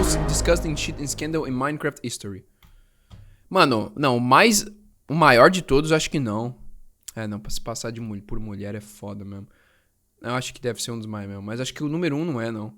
most disgusting cheating scandal in Minecraft history. Mano, não, o maior de todos acho que não. Não, pra se passar por mulher é foda mesmo. Eu acho que deve ser um dos mais mesmo, mas acho que o número 1 não é, não.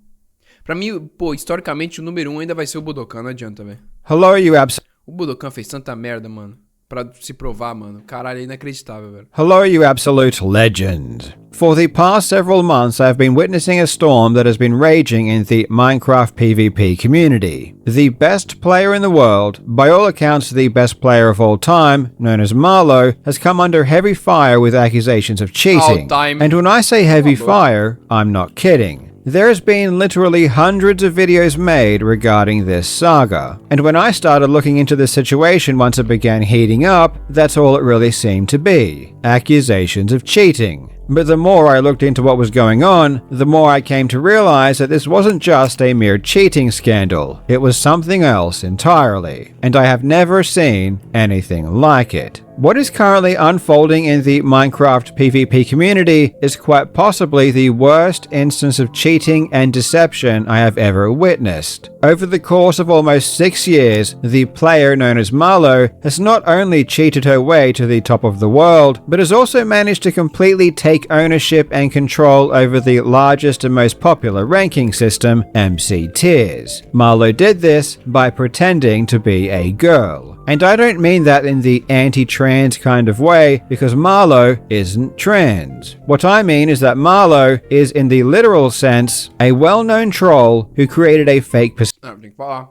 Pra mim, pô, historicamente o número 1 ainda vai ser o Budokan, não adianta, velho. Hello, you absolute... O Budokan fez tanta merda, mano. Pra se provar, mano. Caralho, é inacreditável, velho. Hello, you absolute legend. For the past several months, I've been witnessing a storm that has been raging in the Minecraft PvP community. The best player in the world, by all accounts the best player of all time, known as Marlow, has come under heavy fire with accusations of cheating. And when I say heavy fire, I'm not kidding. There has been literally hundreds of videos made regarding this saga, and when I started looking into the situation once it began heating up, that's all it really seemed to be: accusations of cheating. But the more I looked into what was going on, the more I came to realize that this wasn't just a mere cheating scandal, it was something else entirely, and I have never seen anything like it. What is currently unfolding in the Minecraft PvP community is quite possibly the worst instance of cheating and deception I have ever witnessed. Over the course of almost 6 years, the player known as Marlow has not only cheated her way to the top of the world, but has also managed to completely take ownership and control over the largest and most popular ranking system, MC Tiers. Marlow did this by pretending to be a girl. And I don't mean that in the anti-trans kind of way, because Marlow isn't trans. What I mean is that Marlow is, in the literal sense, a well-known troll who created a fake persona. Não, tem que falar.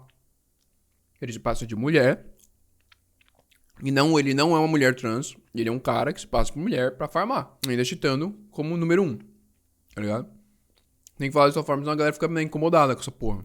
Ele se passa de mulher. E não, ele não é uma mulher trans. Ele é um cara que se passa por mulher pra farmar. Ainda cheatando como número 1. Tá ligado? Tem que falar dessa forma, senão a galera fica meio incomodada com essa porra.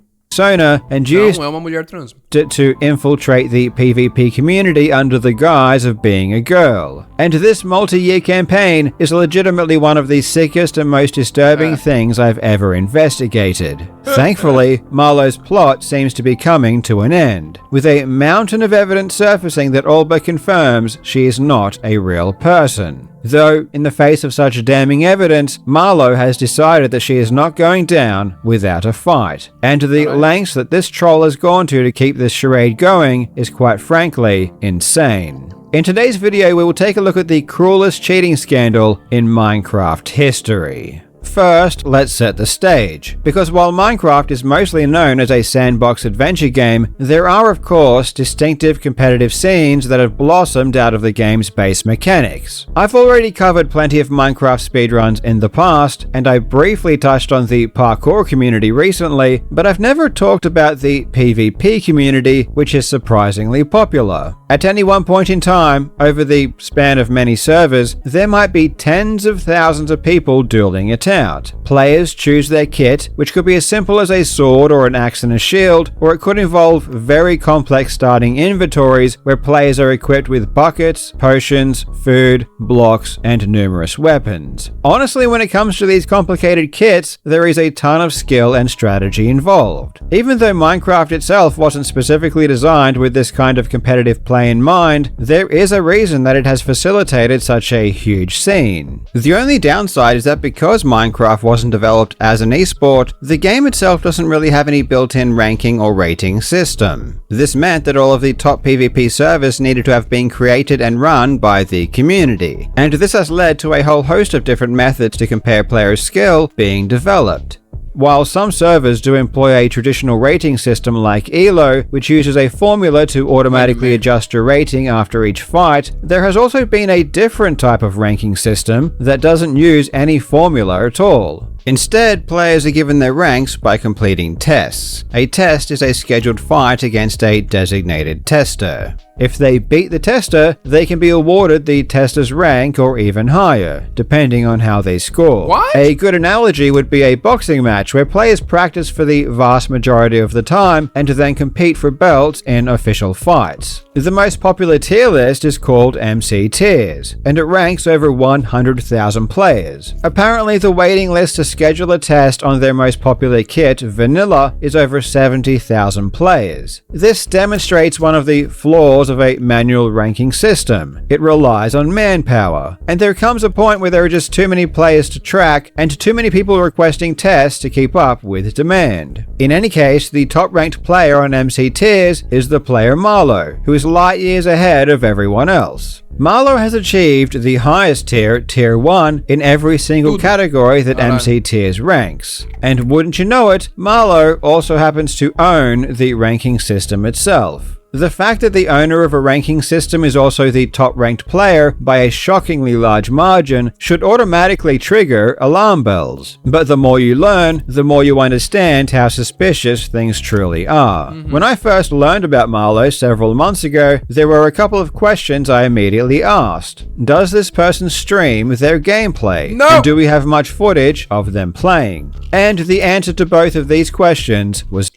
And used não é uma mulher trans. to infiltrate the PvP community under the guise of being a girl. And this multi-year campaign is legitimately one of the sickest and most disturbing things I've ever investigated. Thankfully, Marlow's plot seems to be coming to an end, with a mountain of evidence surfacing that all but confirms she is not a real person. Though, in the face of such damning evidence, Marlow has decided that she is not going down without a fight. And the lengths that this troll has gone to keep this charade going is quite frankly insane. In today's video, we will take a look at the cruelest cheating scandal in Minecraft history. First, let's set the stage, because while Minecraft is mostly known as a sandbox adventure game, there are of course distinctive competitive scenes that have blossomed out of the game's base mechanics. I've already covered plenty of Minecraft speedruns in the past, and I briefly touched on the parkour community recently, but I've never talked about the PvP community, which is surprisingly popular. At any one point in time, over the span of many servers, there might be tens of thousands of people dueling it out. Players choose their kit, which could be as simple as a sword or an axe and a shield, or it could involve very complex starting inventories where players are equipped with buckets, potions, food, blocks, and numerous weapons. Honestly, when it comes to these complicated kits, there is a ton of skill and strategy involved. Even though Minecraft itself wasn't specifically designed with this kind of competitive play in mind, there is a reason that it has facilitated such a huge scene. The only downside is that because Minecraft wasn't developed as an esport, the game itself doesn't really have any built-in ranking or rating system. This meant that all of the top PvP servers needed to have been created and run by the community, and this has led to a whole host of different methods to compare players' skill being developed. While some servers do employ a traditional rating system like ELO, which uses a formula to automatically adjust your rating after each fight, there has also been a different type of ranking system that doesn't use any formula at all. Instead, players are given their ranks by completing tests. A test is a scheduled fight against a designated tester. If they beat the tester, they can be awarded the tester's rank or even higher, depending on how they score. What? A good analogy would be a boxing match where players practice for the vast majority of the time and then compete for belts in official fights. The most popular tier list is called MC Tiers, and it ranks over 100,000 players. Apparently, the waiting list to schedule a test on their most popular kit, Vanilla, is over 70,000 players. This demonstrates one of the flaws of a manual ranking system. It relies on manpower, and there comes a point where there are just too many players to track and too many people requesting tests to keep up with demand. In any case, the top-ranked player on MC tiers is the player Marlow, who is light years ahead of everyone else. Marlow has achieved the highest tier, Tier 1, in every single category that MC Tiers ranks. And wouldn't you know it, Marlow also happens to own the ranking system itself. The fact that the owner of a ranking system is also the top-ranked player by a shockingly large margin should automatically trigger alarm bells. But the more you learn, the more you understand how suspicious things truly are. When I first learned about Marlow several months ago, there were a couple of questions I immediately asked. Does this person stream their gameplay? No! And do we have much footage of them playing? And the answer to both of these questions was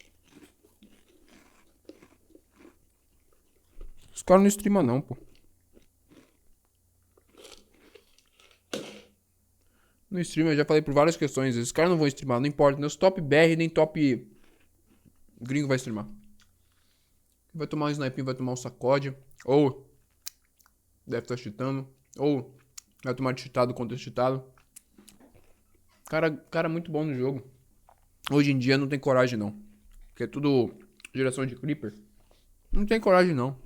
Os caras não streamam não, pô. No stream eu já falei por várias questões. Esses caras não vão streamar, não importa. Nem os top BR, nem top gringo vai streamar. Vai tomar um snipinho, vai tomar um sacode. Ou deve estar cheatando. Ou vai tomar cheatado contra cheatado. Cara muito bom no jogo. Hoje em dia não tem coragem não. Porque é tudo geração de creeper. Não tem coragem não.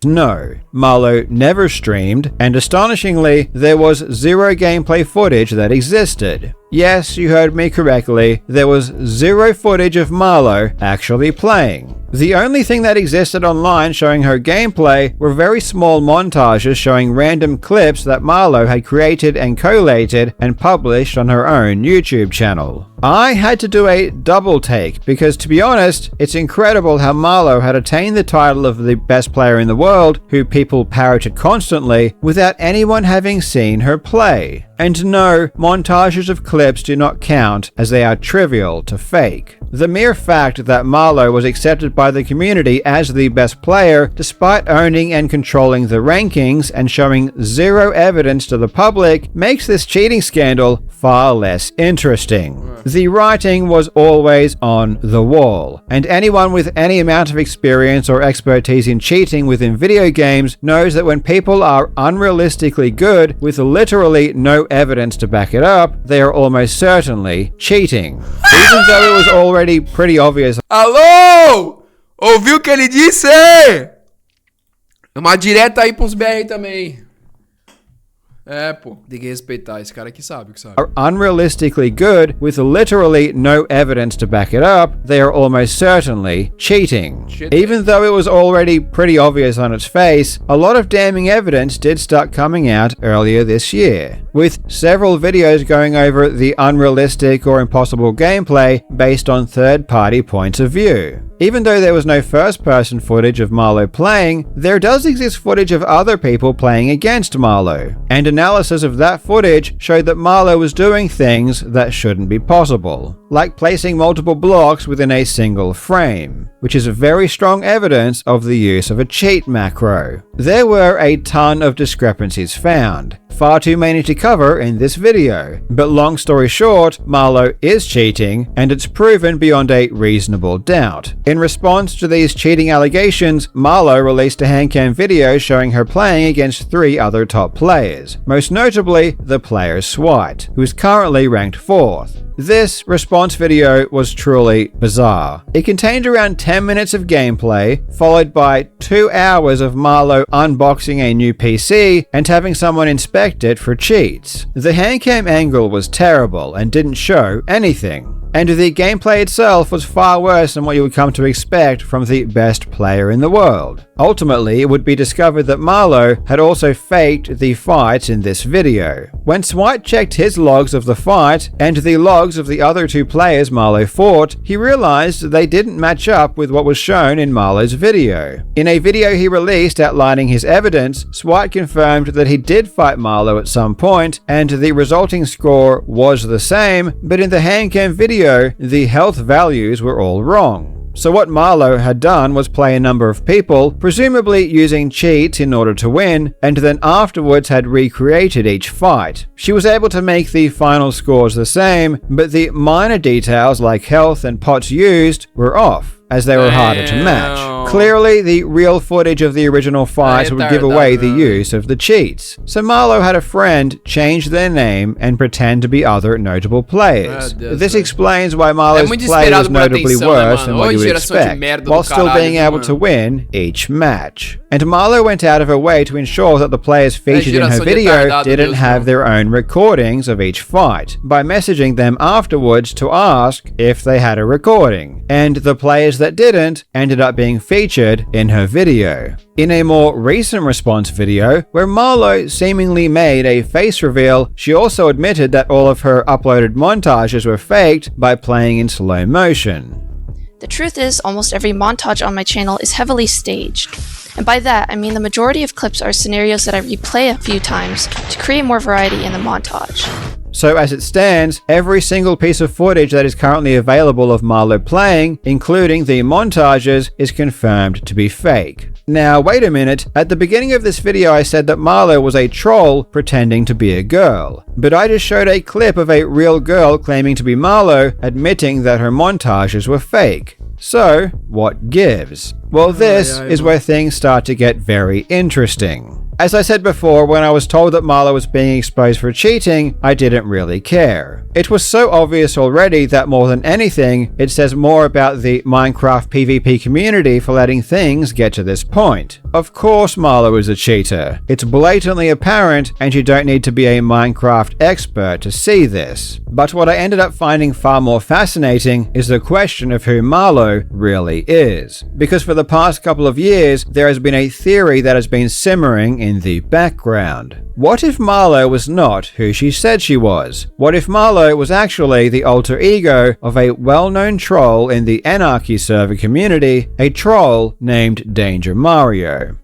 No, Marlow never streamed, and astonishingly, there was zero gameplay footage that existed. Yes, you heard me correctly, there was zero footage of Marlow actually playing. The only thing that existed online showing her gameplay were very small montages showing random clips that Marlow had created and collated and published on her own YouTube channel. I had to do a double take because, to be honest, it's incredible how Marlow had attained the title of the best player in the world, who people parroted constantly, without anyone having seen her play. And no, montages of clips do not count as they are trivial to fake. The mere fact that Marlow was accepted by the community as the best player, despite owning and controlling the rankings and showing zero evidence to the public, makes this cheating scandal far less interesting. The writing was always on the wall, and anyone with any amount of experience or expertise in cheating within video games knows that when people are unrealistically good with literally no evidence to back it up, they are almost certainly cheating. Even though it was already pretty obvious. Alô! Ouviu o que ele disse? Uma direta aí pros BR também. É, pô, tem que respeitar. Esse cara aqui sabe o que sabe. Are unrealistically good with literally no evidence to back it up, they are almost certainly cheating. Even though it was already pretty obvious on its face, a lot of damning evidence did start coming out earlier this year, with several videos going over the unrealistic or impossible gameplay based on third-party points of view. Even though there was no first-person footage of Marlow playing, there does exist footage of other people playing against Marlow, and analysis of that footage showed that Marlow was doing things that shouldn't be possible, like placing multiple blocks within a single frame, which is very strong evidence of the use of a cheat macro. There were a ton of discrepancies found, far too many to cover in this video, but long story short, Marlow is cheating, and it's proven beyond a reasonable doubt. In response to these cheating allegations, Marlow released a handcam video showing her playing against 3 other top players, most notably the player Swite, who is currently ranked 4th. This response video was truly bizarre. It contained around 10 minutes of gameplay, followed by 2 hours of Marlow unboxing a new PC and having someone inspect it for cheats. The handcam angle was terrible and didn't show anything. And the gameplay itself was far worse than what you would come to expect from the best player in the world. Ultimately, it would be discovered that Marlow had also faked the fights in this video. When Swite checked his logs of the fight and the logs of the other 2 players Marlow fought, he realized they didn't match up with what was shown in Marlow's video. In a video he released outlining his evidence, Swite confirmed that he did fight Marlow at some point, and the resulting score was the same, but in the handcam video, the health values were all wrong. So what Marlo had done was play a number of people, presumably using cheats in order to win, and then afterwards had recreated each fight. She was able to make the final scores the same, but the minor details like health and pots used were off, as they were harder to match. Clearly, the real footage of the original fight would give away the use of the cheats. So Marlo had a friend change their name and pretend to be other notable players. This explains why Marlo's play was notably worse than what you would expect, while still being able to win each match. And Marlo went out of her way to ensure that the players featured in her video didn't have their own recordings of each fight, by messaging them afterwards to ask if they had a recording. And the players that didn't ended up being featured in her video. In a more recent response video, where Marlo seemingly made a face reveal, she also admitted that all of her uploaded montages were faked by playing in slow motion. The truth is, almost every montage on my channel is heavily staged. And by that, I mean the majority of clips are scenarios that I replay a few times to create more variety in the montage. So as it stands, every single piece of footage that is currently available of Marlo playing, including the montages, is confirmed to be fake. Now wait a minute, at the beginning of this video I said that Marlo was a troll pretending to be a girl. But I just showed a clip of a real girl claiming to be Marlo, admitting that her montages were fake. So, what gives? Well, this is where things start to get very interesting. As I said before, when I was told that Marlo was being exposed for cheating, I didn't really care. It was so obvious already that more than anything, it says more about the Minecraft PvP community for letting things get to this point. Of course Marlo is a cheater. It's blatantly apparent, and you don't need to be a Minecraft expert to see this. But what I ended up finding far more fascinating is the question of who Marlo really is. Because for the past couple of years, there has been a theory that has been simmering in the background. What if Marlo was not who she said she was? What if Marlo was actually the alter ego of a well-known troll in the Anarchy server community, a troll named Danger Mario?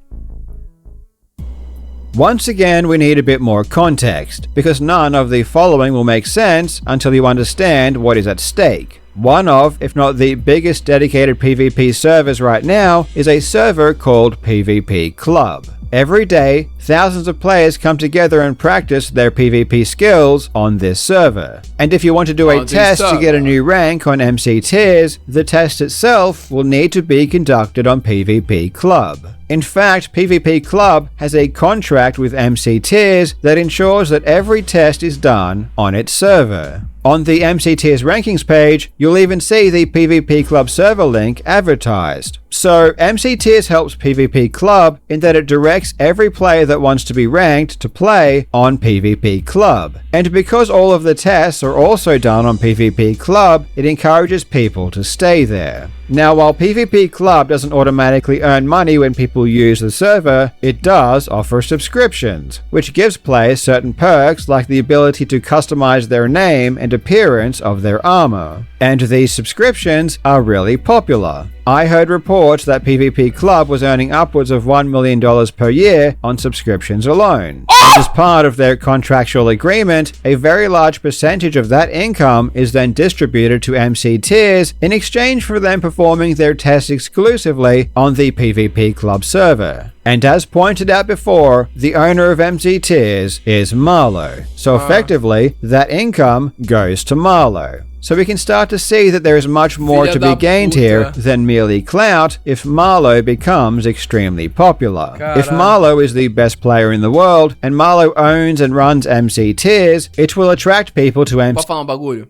Once again, we need a bit more context, because none of the following will make sense until you understand what is at stake. One of, if not the biggest dedicated PvP servers right now, is a server called PvP Club. Every day, thousands of players come together and practice their PvP skills on this server. And if you want to do a test to get a new rank on MC tiers, the test itself will need to be conducted on PvP Club. In fact, PvP Club has a contract with MC tiers that ensures that every test is done on its server. On the MC tiers rankings page, you'll even see the PvP Club server link advertised. So, MC tiers helps PvP Club in that it directs every player that wants to be ranked to play on PvP Club. And because all of the tests are also done on PvP Club, it encourages people to stay there. Now, while PvP Club doesn't automatically earn money when people use the server, it does offer subscriptions, which gives players certain perks like the ability to customize their name and appearance of their armor. And these subscriptions are really popular. I heard reports that PvP Club was earning upwards of $1 million per year on subscriptions alone. And as part of their contractual agreement, a very large percentage of that income is then distributed to MC tiers in exchange for them performing their tests exclusively on the PvP Club server. And as pointed out before, the owner of MC tiers is Marlo. So effectively, that income goes to Marlo. So we can start to see that there is much more to be gained here than merely clout if Marlo becomes extremely popular. If Marlo is the best player in the world, and Marlo owns and runs MC tiers, it will attract people to MC. Pode falar um bagulho?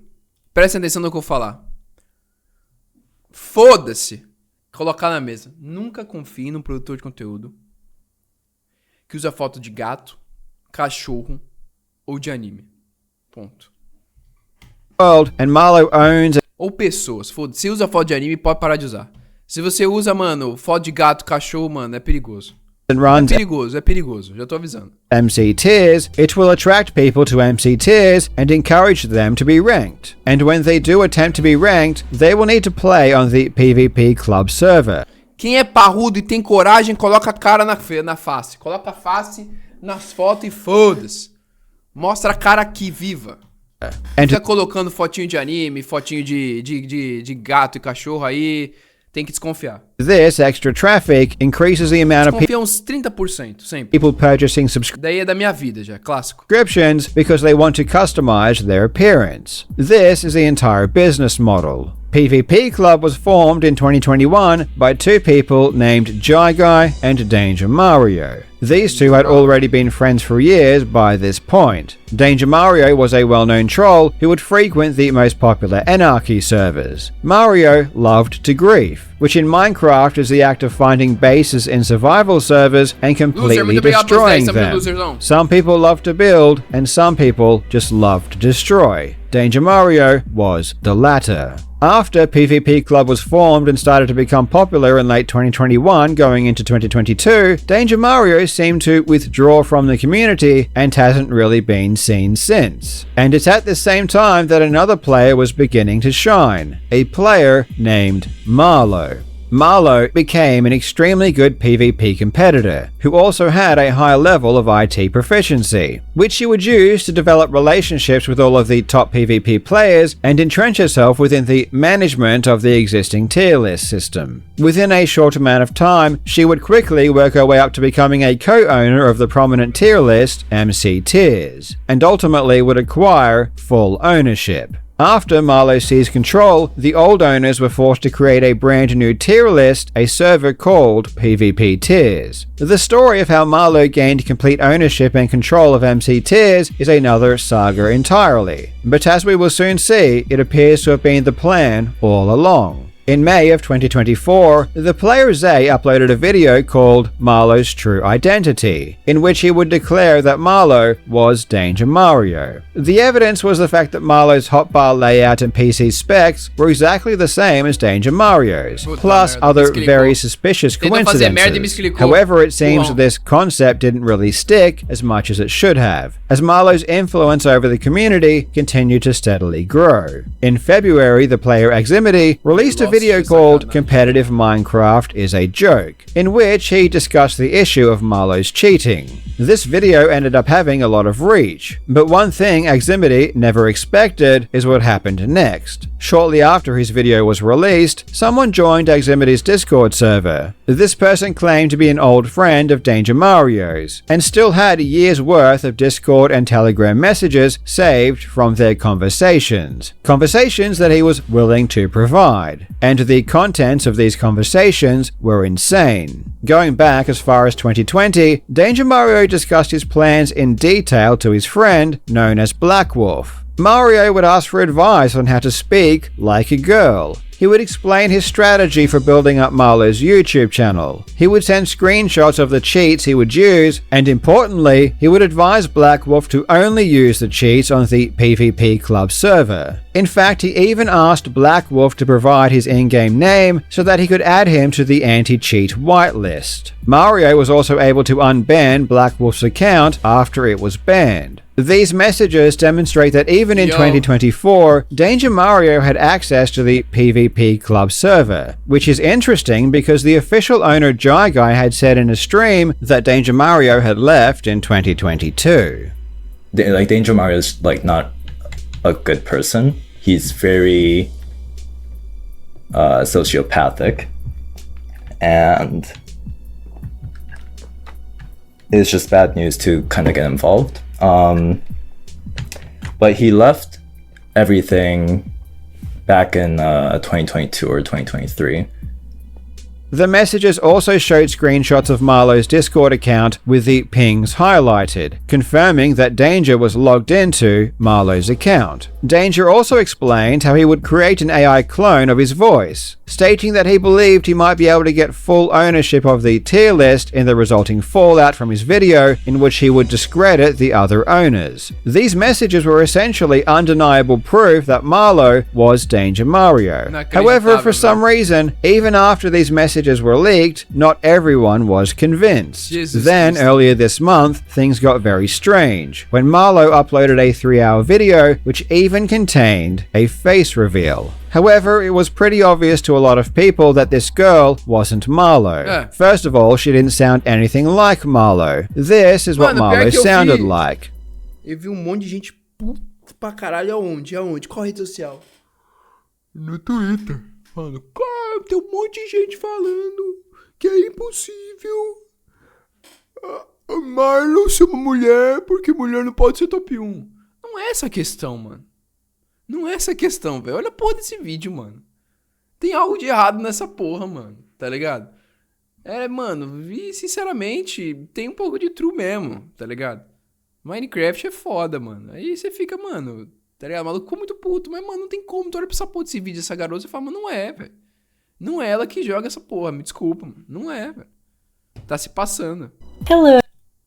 Presta atenção no que eu vou falar. Foda-se. Colocar na mesa. Nunca confie num produtor de conteúdo que usa foto de gato, cachorro ou de anime. Ponto. And Marlo owns ou pessoas, foda-se. Se usa foto de anime, pode parar de usar. Se você usa, mano, foto de gato, cachorro, mano, é perigoso. É perigoso, já tô avisando. MC tiers, it will attract people to MC tiers and encourage them to be ranked. And when they do attempt to be ranked, they will need to play on the PvP Club server. Quem é parrudo e tem coragem, coloca a cara na face. Coloca a face nas fotos e foda-se. Mostra a cara aqui, viva. Fica colocando fotinho de anime, fotinho de gato e cachorro aí. Tem que desconfiar. This extra traffic increases the amount of Desconfia uns 30%, sempre. people purchasing Daí é da minha vida já, clássico. subscriptions because they want to customize their appearance. This is the entire business model. PvP Club was formed in 2021 by two people named Jai Guy and Danger Mario. These two had already been friends for years by this point. Danger Mario was a well-known troll who would frequent the most popular Anarchy servers. Mario loved to grief, which in Minecraft is the act of finding bases in survival servers and completely destroying them. Some people love to build, and some people just love to destroy. Danger Mario was the latter. After PvP Club was formed and started to become popular in late 2021 going into 2022, Danger Mario seemed to withdraw from the community and hasn't really been seen since. And it's at the same time that another player was beginning to shine, a player named Marlo. Marlo became an extremely good PvP competitor, who also had a high level of IT proficiency, which she would use to develop relationships with all of the top PvP players and entrench herself within the management of the existing tier list system. Within a short amount of time, she would quickly work her way up to becoming a co-owner of the prominent tier list, MC Tiers, and ultimately would acquire full ownership. After Marlo seized control, the old owners were forced to create a brand new tier list, a server called PvP Tiers. The story of how Marlo gained complete ownership and control of MC Tiers is another saga entirely, but as we will soon see, it appears to have been the plan all along. In May of 2024, the player Zay uploaded a video called Marlo's True Identity, in which he would declare that Marlo was Danger Mario. The evidence was the fact that Marlo's hotbar layout and PC specs were exactly the same as Danger Mario's, plus other very suspicious coincidences. However, it seems that this concept didn't really stick as much as it should have, as Marlo's influence over the community continued to steadily grow. In February, the player Eximity released a video called Competitive Minecraft is a Joke, in which he discussed the issue of Marlo's cheating. This video ended up having a lot of reach, but one thing Eximity never expected is what happened next. Shortly after his video was released, someone joined Eximity's Discord server. This person claimed to be an old friend of Danger Mario's, and still had a year's worth of Discord and Telegram messages saved from their conversations. Conversations that he was willing to provide. And the contents of these conversations were insane. Going back as far as 2020, Danger Mario discussed his plans in detail to his friend, known as Black Wolf. Mario would ask for advice on how to speak like a girl. He would explain his strategy for building up Marlo's YouTube channel. He would send screenshots of the cheats he would use, and importantly, he would advise Black Wolf to only use the cheats on the PvP Club server. In fact, he even asked Black Wolf to provide his in-game name so that he could add him to the anti-cheat whitelist. Mario was also able to unban Black Wolf's account after it was banned. These messages demonstrate that even in 2024, Danger Mario had access to the PvP Club server, which is interesting because the official owner Jai Guy had said in a stream that Danger Mario had left in 2022. Danger Mario is not a good person. He's very sociopathic, and it's just bad news to kind of get involved. But he left everything back in 2022 or 2023. The messages also showed screenshots of Marlo's Discord account with the pings highlighted, confirming that Danger was logged into Marlo's account. Danger also explained how he would create an AI clone of his voice, stating that he believed he might be able to get full ownership of the tier list in the resulting fallout from his video, in which he would discredit the other owners. These messages were essentially undeniable proof that Marlo was Danger Mario. However, for some reason, even after these messages were leaked, not everyone was convinced. Then, earlier this month, things got very strange, when Marlo uploaded a 3-hour video which even contained a face reveal. However, it was pretty obvious to a lot of people that this girl wasn't Marlo. First of all, she didn't sound anything like Marlo. This is what Marlo sounded like. Eu vi monte de gente puta pra caralho aonde? Qual rede social? No Twitter. Mano, tem um monte de gente falando que é impossível Marlon ser uma mulher porque mulher não pode ser top 1. Não é essa a questão, mano. Não é essa a questão, velho. Olha a porra desse vídeo, mano. Tem algo de errado nessa porra, mano. Tá ligado? Mano, sinceramente, tem um pouco de true mesmo, tá ligado? Minecraft é foda, mano. Aí você fica, mano, tá ligado? O maluco ficou muito puto, mas, mano, não tem como. Tu olha pra essa porra desse vídeo, essa garota, e fala, mano, não é, velho. Não é ela que joga essa porra, me desculpa, mano. Não é, velho. Tá se passando. Hello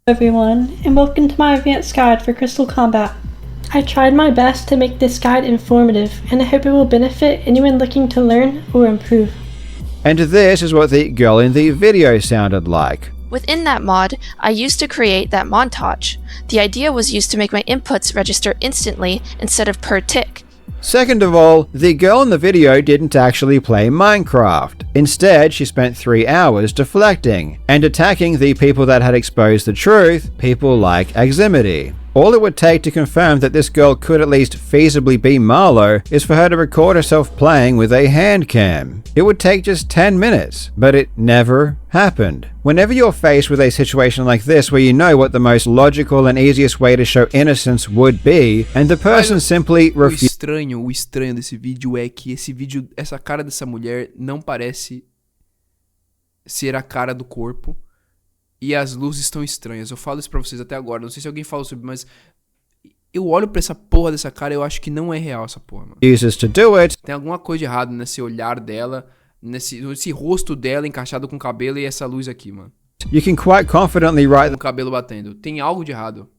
everyone, and welcome to my advanced guide for Crystal Combat. I tried my best to make this guide informative, and I hope it will benefit anyone looking to learn or improve. And this is what the girl in the video sounded like. Within that mod, I used to create that montage. The idea was used to make my inputs register instantly instead of per tick. Second of all, the girl in the video didn't actually play Minecraft. Instead, she spent 3 hours deflecting and attacking the people that had exposed the truth, people like Aximity. All it would take to confirm that this girl could at least feasibly be Marlo is for her to record herself playing with a hand cam. It would take just 10 minutes, but it never happened. Whenever you're faced with a situation like this where you know what the most logical and easiest way to show innocence would be, and the person simply refuses. O estranho desse vídeo é que essa cara dessa mulher não parece ser a cara do corpo. E as luzes estão estranhas. Eu falo isso pra vocês até agora. Não sei se alguém falou sobre, mas eu olho pra essa porra dessa cara e eu acho que não é real essa porra, mano. To do it. Tem alguma coisa de errado nesse olhar dela, nesse rosto dela encaixado com o cabelo e essa luz aqui, mano. You can quite confidently write com o cabelo batendo. Tem algo de errado.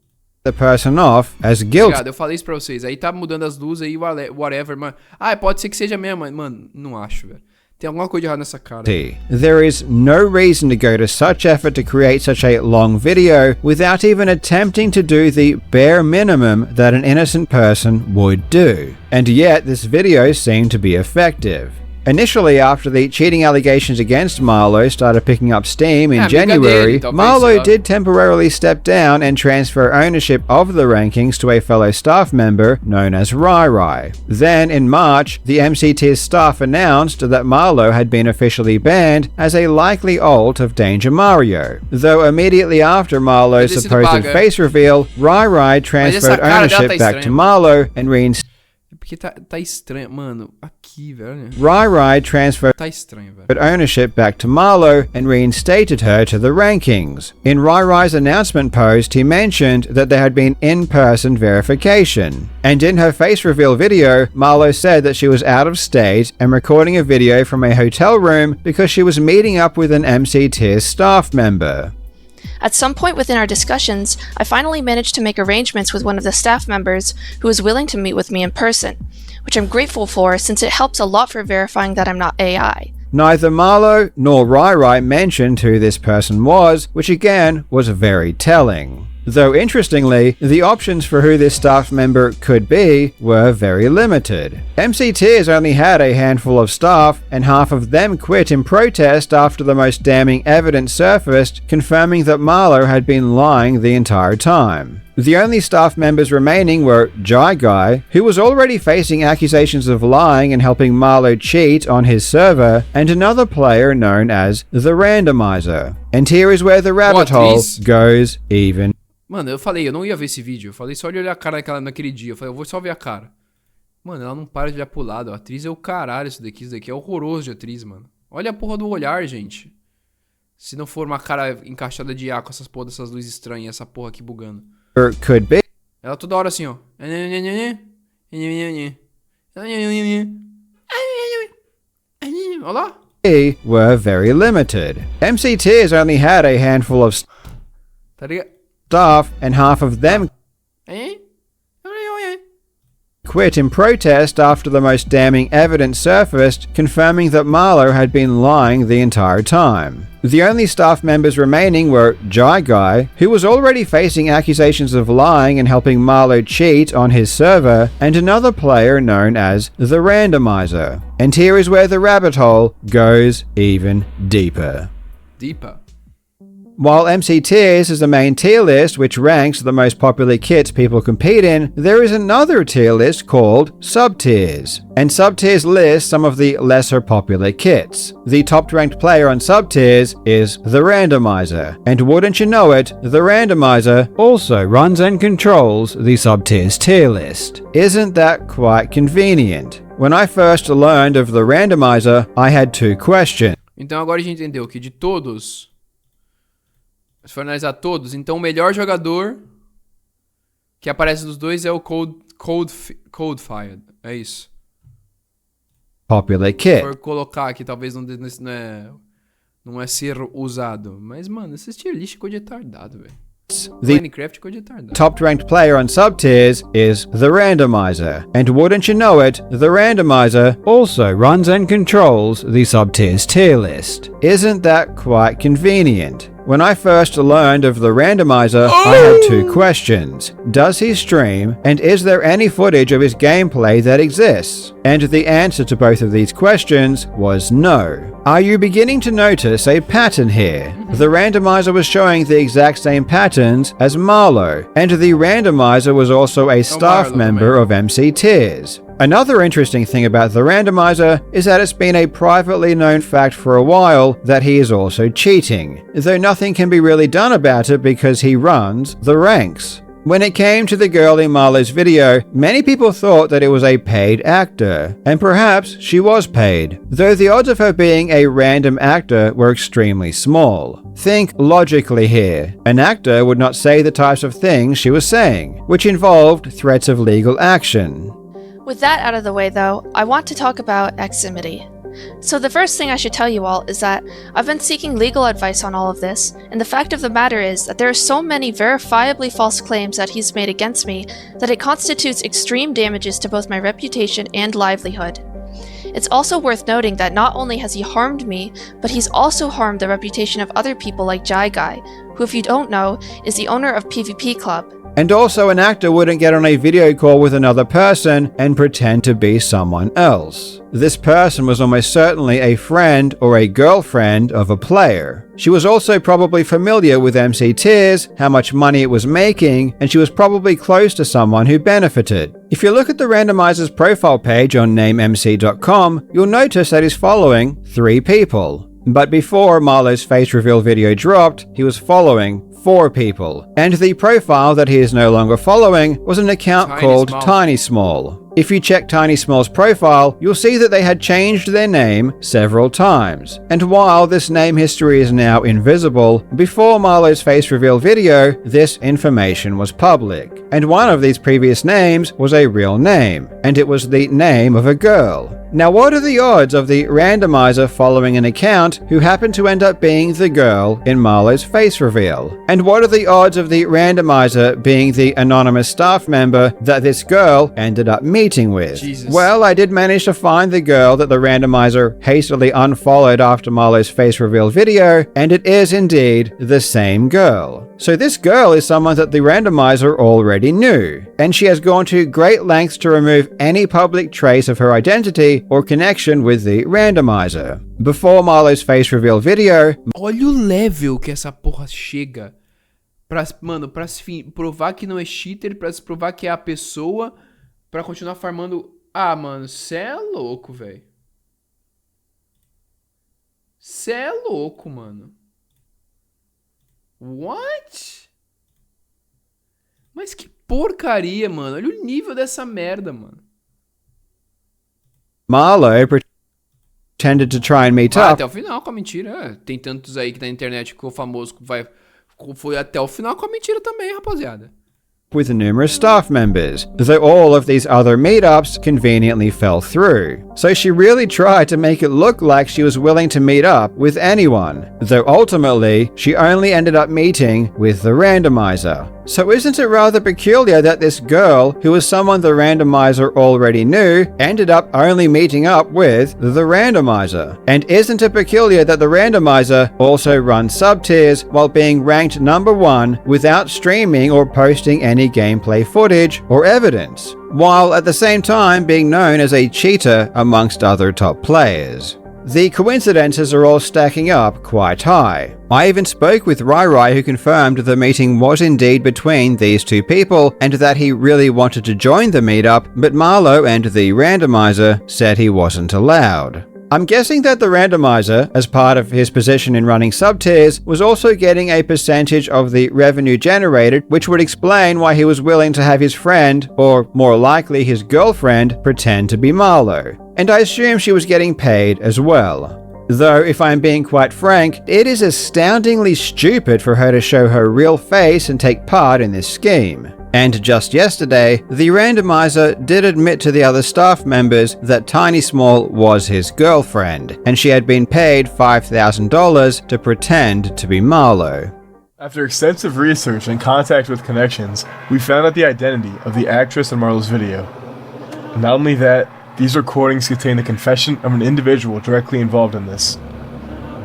The person off as guilty. Obrigado, eu falei isso pra vocês. Aí tá mudando as luzes aí, whatever, mano. Pode ser que seja mesmo, mano. Não acho, velho. Tem alguma coisa de errado nessa cara. There is no reason to go to such effort to create such a long video without even attempting to do the bare minimum that an innocent person would do. And yet this video seemed to be effective. Initially, after the cheating allegations against Marlo started picking up steam in January, Marlo did temporarily step down and transfer ownership of the rankings to a fellow staff member known as Rai. Then, in March, the MCT's staff announced that Marlo had been officially banned as a likely alt of Danger Mario. Though immediately after Marlo's supposed face reveal, Rai transferred ownership back to Marlo and reinstated. Porque tá estranho, mano. Aqui, velho. Rai transferred tá estranho, velho. ownership back to Marlo and reinstated her to the rankings. In Rai's announcement post, he mentioned that there had been in-person verification. And in her face reveal video, Marlo said that she was out of state and recording a video from a hotel room because she was meeting up with an MC Tier staff member. At some point within our discussions, I finally managed to make arrangements with one of the staff members who was willing to meet with me in person, which I'm grateful for since it helps a lot for verifying that I'm not AI. Neither Marlo nor Rai mentioned who this person was, which again was very telling. Though interestingly, the options for who this staff member could be were very limited. MC Tiers only had a handful of staff, and half of them quit in protest after the most damning evidence surfaced, confirming that Marlo had been lying the entire time. The only staff members remaining were Jai Guy, who was already facing accusations of lying and helping Marlo cheat on his server, and another player known as the randomizer. And here is where the rabbit hole goes even. Mano, eu falei, eu não ia ver esse vídeo. Eu falei só de olhar a cara naquele dia. Eu falei, eu vou só ver a cara. Mano, ela não para de olhar pro lado. A atriz é o caralho, isso daqui é horroroso de atriz, mano. Olha a porra do olhar, gente. Se não for uma cara encaixada de ar com essas porra dessas luzes estranhas, essa porra aqui bugando. Could be. Ela toda hora assim, ó. Olha lá. Were very limited. MC Tiers only had a handful of tá ligado? Staff, and half of them quit in protest after the most damning evidence surfaced, confirming that Marlo had been lying the entire time. The only staff members remaining were Jai Guy, who was already facing accusations of lying and helping Marlo cheat on his server, and another player known as the randomizer. And here is where the rabbit hole goes even deeper. Deeper. While MC Tiers is the main tier list which ranks the most popular kits people compete in, there is another tier list called Sub-Tiers. And Sub-Tiers lists some of the lesser popular kits. The top-ranked player on Sub-Tiers is the Randomizer. And wouldn't you know it, the Randomizer also runs and controls the Sub-Tiers tier list. Isn't that quite convenient? When I first learned of the Randomizer, I had two questions. Então agora a gente entendeu que de todos, se for analisar todos, então o melhor jogador que aparece nos dois é o Codefied. É isso. Popular Se kit. for colocar aqui, talvez não é ser usado. Mas, mano, esse tier list ficou de retardado, velho. The Minecraft ficou de retardado. top-ranked player on Sub-Tiers is the Randomizer. And wouldn't you know it, the Randomizer also runs and controls the Sub-Tiers tier list. Isn't that quite convenient? When I first learned of the Randomizer, I had two questions. Does he stream? And is there any footage of his gameplay that exists? And the answer to both of these questions was no. Are you beginning to notice a pattern here? The Randomizer was showing the exact same patterns as Marlow, and the Randomizer was also a staff Marlow, member of MC Tiers. Another interesting thing about the Randomizer is that it's been a privately known fact for a while that he is also cheating, though nothing can be really done about it because he runs the ranks. When it came to the girl in Marlowe's video, many people thought that it was a paid actor, and perhaps she was paid, though the odds of her being a random actor were extremely small. Think logically here. An actor would not say the types of things she was saying, which involved threats of legal action. With that out of the way though, I want to talk about Ximity. So the first thing I should tell you all is that I've been seeking legal advice on all of this, and the fact of the matter is that there are so many verifiably false claims that he's made against me that it constitutes extreme damages to both my reputation and livelihood. It's also worth noting that not only has he harmed me, but he's also harmed the reputation of other people like Jai Guy, who, if you don't know, is the owner of PvP Club. And also, an actor wouldn't get on a video call with another person and pretend to be someone else. This person was almost certainly a friend or a girlfriend of a player. She was also probably familiar with MC Tiers, how much money it was making, and she was probably close to someone who benefited. If you look at the randomizer's profile page on namemc.com, you'll notice that he's following 3 people. But before Marlowe's face reveal video dropped, he was following 4 people. And the profile that he is no longer following was an account called Tiny Small. If you check Tiny Small's profile, you'll see that they had changed their name several times. And while this name history is now invisible, before Marlowe's face reveal video, this information was public. And one of these previous names was a real name, and it was the name of a girl. Now, what are the odds of the randomizer following an account who happened to end up being the girl in Marlowe's face reveal? And what are the odds of the randomizer being the anonymous staff member that this girl ended up meeting with? Jesus. Well, I did manage to find the girl that the randomizer hastily unfollowed after Marlowe's face reveal video, and it is indeed the same girl. So this girl is someone that the randomizer already knew, and she has gone to great lengths to remove any public trace of her identity or connection with the randomizer. Before Marlowe's face reveal video, Olha o level que essa porra chega pra se provar que não é cheater, pra se provar que é a pessoa, pra continuar farmando. Ah, mano, cê é louco, velho. Cê é louco, mano. What? Mas que porcaria, mano. Olha o nível dessa merda, mano. Marlowe pretended to try and meet Vai up até o final com a mentira. É, tem tantos aí que na internet ficou famoso que foi até o final com a mentira também, rapaziada. with numerous staff members, though all of these other meetups conveniently fell through. So she really tried to make it look like she was willing to meet up with anyone, though ultimately she only ended up meeting with the randomizer. So isn't it rather peculiar that this girl, who was someone the randomizer already knew, ended up only meeting up with the randomizer? And isn't it peculiar that the randomizer also runs sub-tiers while being ranked number 1 without streaming or posting any gameplay footage or evidence, while at the same time being known as a cheater amongst other top players? The coincidences are all stacking up quite high. I even spoke with Rai, who confirmed the meeting was indeed between these two people and that he really wanted to join the meetup, but Marlo and the randomizer said he wasn't allowed. I'm guessing that the randomizer, as part of his position in running sub-tiers, was also getting a percentage of the revenue generated, which would explain why he was willing to have his friend, or more likely his girlfriend, pretend to be Marlo. And I assume she was getting paid as well. Though, if I'm being quite frank, it is astoundingly stupid for her to show her real face and take part in this scheme. And just yesterday, the randomizer did admit to the other staff members that Tiny Small was his girlfriend, and she had been paid $5,000 to pretend to be Marlo. After extensive research and contact with connections, we found out the identity of the actress in Marlo's video. Not only that, these recordings contain the confession of an individual directly involved in this.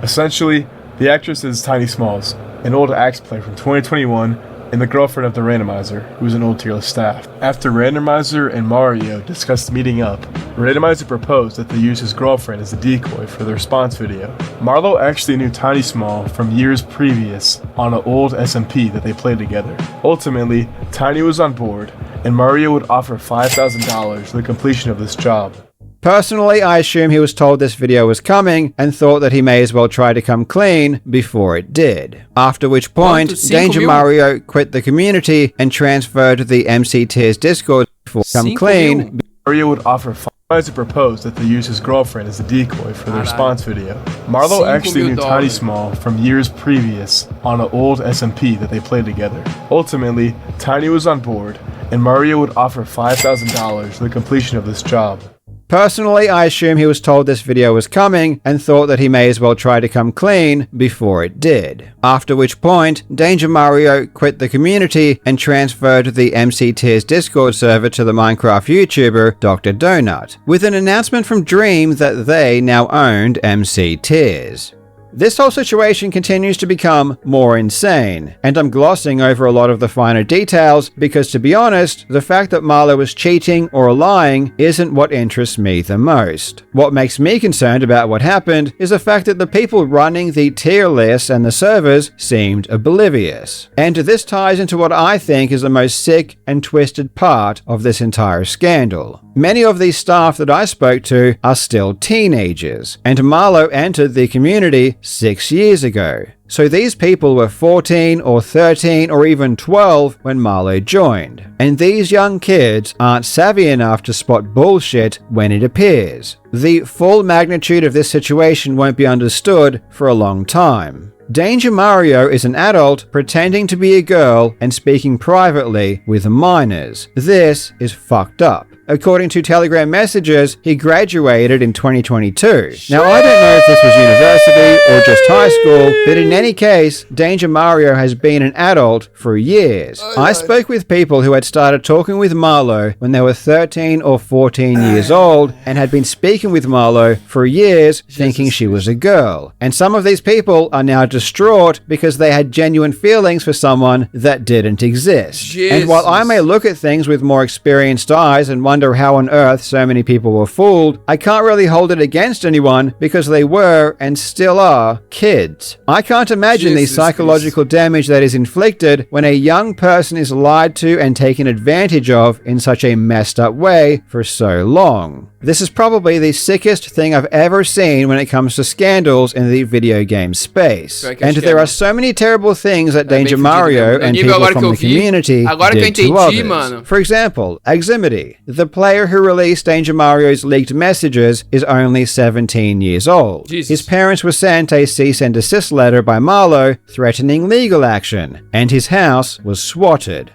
Essentially, the actress is Tiny Smalls, an old Axe player from 2021, and the girlfriend of the randomizer, who is an old tier list staff. After randomizer and Mario discussed meeting up, randomizer proposed that they use his girlfriend as a decoy for the response video. Marlo actually knew Tiny Small from years previous on an old SMP that they played together. Ultimately, Tiny was on board, and Mario would offer $5,000 for the completion of this job. Personally, I assume he was told this video was coming and thought that he may as well try to come clean before it did. After which point, Danger Mario quit the community and transferred to the MC Tiers Discord before come clean. Mario would offer to propose that they use his girlfriend as a decoy for the response video. Marlo actually knew Tiny Small from years previous on an old SMP that they played together. Ultimately, Tiny was on board, and Mario would offer $5,000 for the completion of this job. Personally, I assume he was told this video was coming and thought that he may as well try to come clean before it did. After which point, Danger Mario quit the community and transferred the MC Tiers Discord server to the Minecraft YouTuber Dr. Donut, with an announcement from Dream that they now owned MC Tiers. This whole situation continues to become more insane, and I'm glossing over a lot of the finer details because, to be honest, the fact that Marlo was cheating or lying isn't what interests me the most. What makes me concerned about what happened is the fact that the people running the tier lists and the servers seemed oblivious. And this ties into what I think is the most sick and twisted part of this entire scandal. Many of these staff that I spoke to are still teenagers, and Marlo entered the community 6 years ago. So these people were 14 or 13 or even 12 when Marlo joined. And these young kids aren't savvy enough to spot bullshit when it appears. The full magnitude of this situation won't be understood for a long time. Danger Mario is an adult pretending to be a girl and speaking privately with minors. This is fucked up. According to Telegram messages, he graduated in 2022. Now, I don't know if this was university or just high school, but in any case, Danger Mario has been an adult for years. I spoke with people who had started talking with Marlo when they were 13 or 14 years old and had been speaking with Marlo for years thinking she was a girl. And some of these people are now distraught because they had genuine feelings for someone that didn't exist. And while I may look at things with more experienced eyes and wonder how on earth so many people were fooled, I can't really hold it against anyone because they were, and still are, kids. I can't imagine the psychological damage that is inflicted when a young person is lied to and taken advantage of in such a messed up way for so long. This is probably the sickest thing I've ever seen when it comes to scandals in the video game space. And there are so many terrible things that Danger Mario and people from the community did to others. For example, Aximity, the player who released Danger Mario's leaked messages, is only 17 years old. His parents were sent a cease and desist letter by Marlo threatening legal action, and his house was swatted.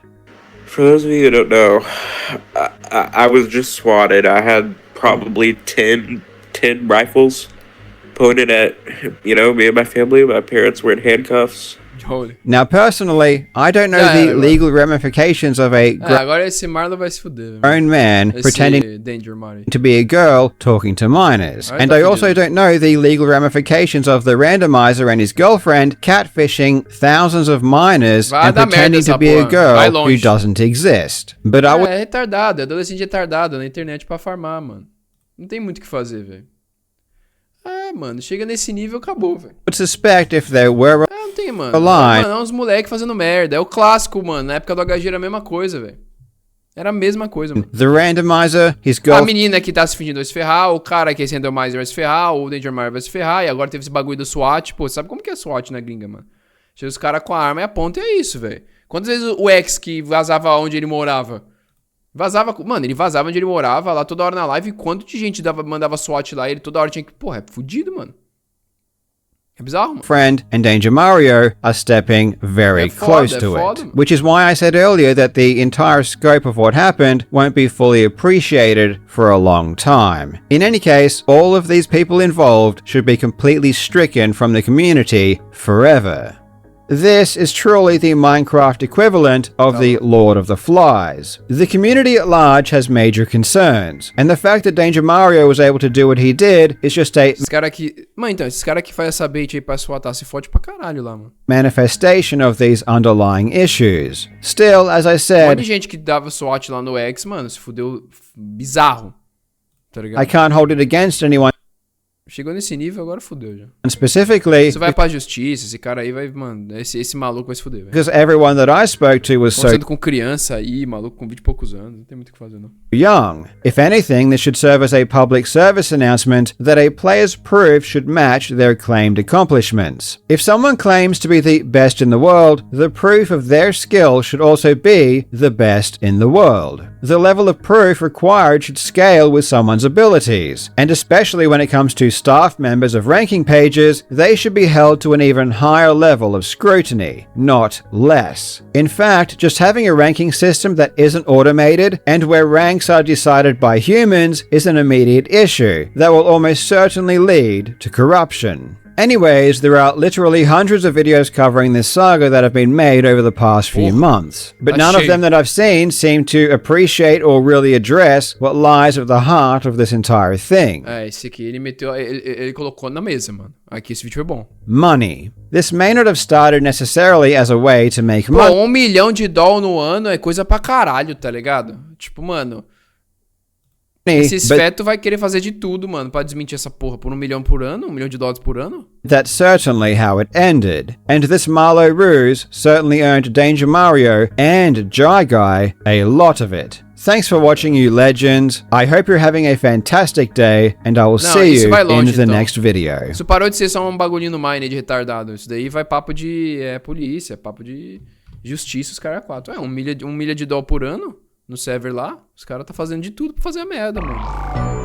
For those of you who don't know, I was just swatted. I had probably 10 rifles pointed at, me and my family. My parents were in handcuffs. Now, personally, I don't know the legal ramifications of a agora esse Marlo vai se fuder, grown man pretending to be a girl talking to minors. And I also don't know the legal ramifications of the randomizer and his girlfriend catfishing thousands of minors and pretending to be a girl who doesn't exist. But I would... É retardado, é adolescente retardado na internet pra farmar, mano. Não tem muito o que fazer, velho. mano. Chega nesse nível, acabou, velho. would suspect if there were Não tem, mano. a line. Mano, é uns moleques fazendo merda. É o clássico, mano. Na época do HG era a mesma coisa, velho. Era a mesma coisa, mano. The randomizer, his A girlfriend menina que tá se fingindo vai se ferrar, o cara que é esse randomizer vai se ferrar, o Danger Mire vai se ferrar, e agora teve esse bagulho do SWAT. Pô, sabe como que é SWAT na gringa, mano? Chega os caras com a arma e aponta e é isso, velho. Quantas vezes o ex que vazava onde ele morava? Vazava, mano, ele vazava onde ele morava lá toda hora na live, e quanto de gente mandava SWAT lá, e ele toda hora tinha que, porra, é fudido, mano. É bizarro, mano. and Danger Mario are stepping very close to it. Which is why I said earlier that the entire scope of what happened won't be fully appreciated for a long time. In any case, all of these people involved should be completely stricken from the community forever. This is truly the Minecraft equivalent of the Lord of the Flies. The community at large has major concerns, and the fact that Danger Mario was able to do what he did is just a Esses caras aqui... Mano, então, esses caras que fazem essa bait aí pra SWATar se fode pra caralho lá, mano. manifestation of these underlying issues. Still, as I Um monte said, de gente que dava SWAT lá no X, mano, se fudeu bizarro. Tá ligado? I can't hold it against anyone Chegou nesse nível, agora fudeu já. specifically Isso vai pra justiça, esse cara aí vai, mano, esse maluco vai se fuder, velho. because everyone that I spoke to was so Conversando com criança aí, maluco com 20 e poucos anos, não tem muito o que fazer, não. young. If anything, this should serve as a public service announcement that a player's proof should match their claimed accomplishments. If someone claims to be the best in the world, the proof of their skill should also be the best in the world. The level of proof required should scale with someone's abilities, and especially when it comes to staff members of ranking pages, they should be held to an even higher level of scrutiny, not less. In fact, just having a ranking system that isn't automated and where ranks are decided by humans is an immediate issue that will almost certainly lead to corruption. Anyways, there are literally hundreds of videos covering this saga that have been made over the past few months, but none of them that I've seen seem to appreciate or really address what lies at the heart of this entire thing. É, esse aqui ele meteu, ele colocou na mesa, mano. Aqui esse vídeo foi bom. Money. This may not have started necessarily as a way to make Pô, money. $1 milhão no ano é coisa pra caralho, tá ligado? Tipo, mano, esse But feto vai querer fazer de tudo, mano, pra desmentir essa porra por $1 milhão por ano, $1 milhão por ano. that's certainly how it ended. And this Marlow ruse certainly earned Danger Mario and Jai Guy a lot of it. Thanks for watching, you legends. I hope you're having a fantastic day, and I will see isso you vai longe, in the então. next video. Isso parou de ser só um bagulhinho no Mine de retardado. Isso daí vai papo de polícia, papo de justiça, os caras quatro. $1 milhão por ano no server lá. Os caras tá fazendo de tudo pra fazer a merda, mano.